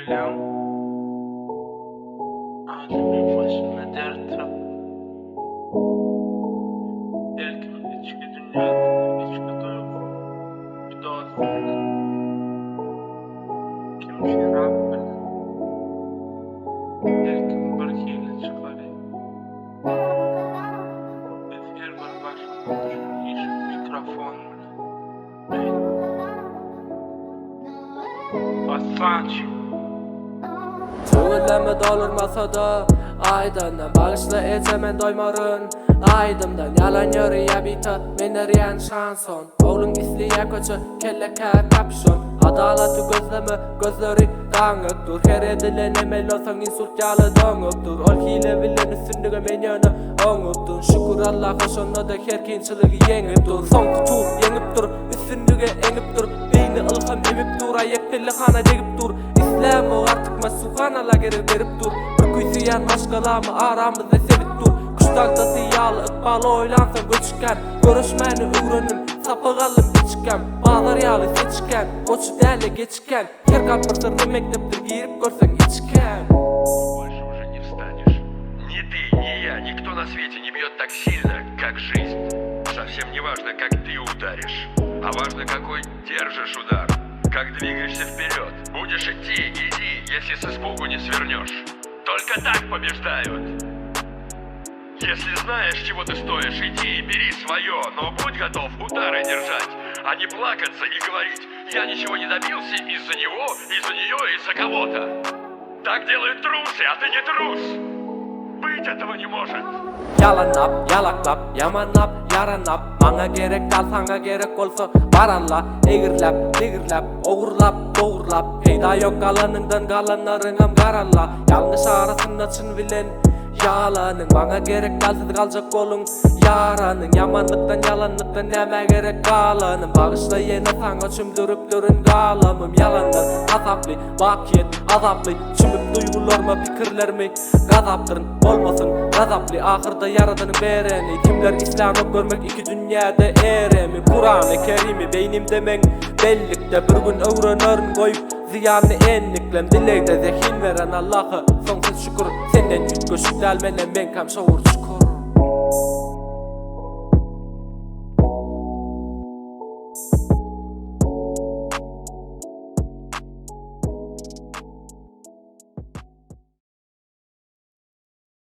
Bilmem. Ağzımın başına dert tak. Erkim içki dünyasında içki duygu. Bir doğasında. Kimse Rabbine. Erkim bir hile çıkarıyor. Biz her bir başımda düşün iş mikrofon bile. Bassanç. Köngülleme dolurmasa da aydından bağışla etsemen doymarın aydımdan yalan yörüye bita men eriyen şanson oğlum isliye köçü kelleke kapşon adalatı gözleme gözleri dağınıktır her edilen emel olsan insult yalı dağınıktır ol hile bilen üstündüge men yönü oğuptur şükür Allah'a şonda da her kinçiligi yengiptur son kutu yengiptur üstündüge engiptur beyni ılham emiptur ayektilli hana degiptur İslam'ı artık masuhanala geri verip dur bir kuysuyan başkalamı aramızda sevip dur kuştakta siyalı ıkbalı oylansam göçken görüşmeni öğrenim sapıgalım içken bağlar yağlı seçken koçu derle geçken her kapatırlı mekteptir girip görsen içken Больше уже не встанешь. Ни ты, ни я, никто на свете не бьет так сильно, как жизнь. Совсем не важно, как ты ударишь, а важно, какой держишь удар. Как двигаешься вперед. Будешь идти, иди, если с испугу не свернешь. Только так побеждают. Если знаешь, чего ты стоишь, иди и бери свое, но будь готов удары держать, а не плакаться и говорить: я ничего не добился из-за него, из-за нее, из-за кого-то. Так делают трусы, а ты не трус. Быть этого не может. Yalanlap, yalaklap, yamanlap, yaranlap Bana gerek kal, sana gerek olsa baralla Egirlap, digirlap, oğurlap, doğurlap Heyda yok kalanından kalanlarınam karalla Yanlış arasında çın bilen yalanın Bana gerek kalsız kalacak olun yaranın Yamanlıktan yalanlıktan neme gerek kalanın Bağışla yine sana çümdürüp durun kalamım Yalanlar azaplı, vakiyet azaplı Çümüp duygularıma fikirlerimi gazaptırın olmasın gazaplı ahırda yaradanın bereni Kimler İslam'ı görmek iki dünyada eremi Kur'an-ı Kerim'i beynimde men bellikte Bir gün öğrenirim koyup ziyanını enliklem Dilekte zehin veren Allah'ı sonsuz şükür Senden güç göçükte almenen ben kam şavur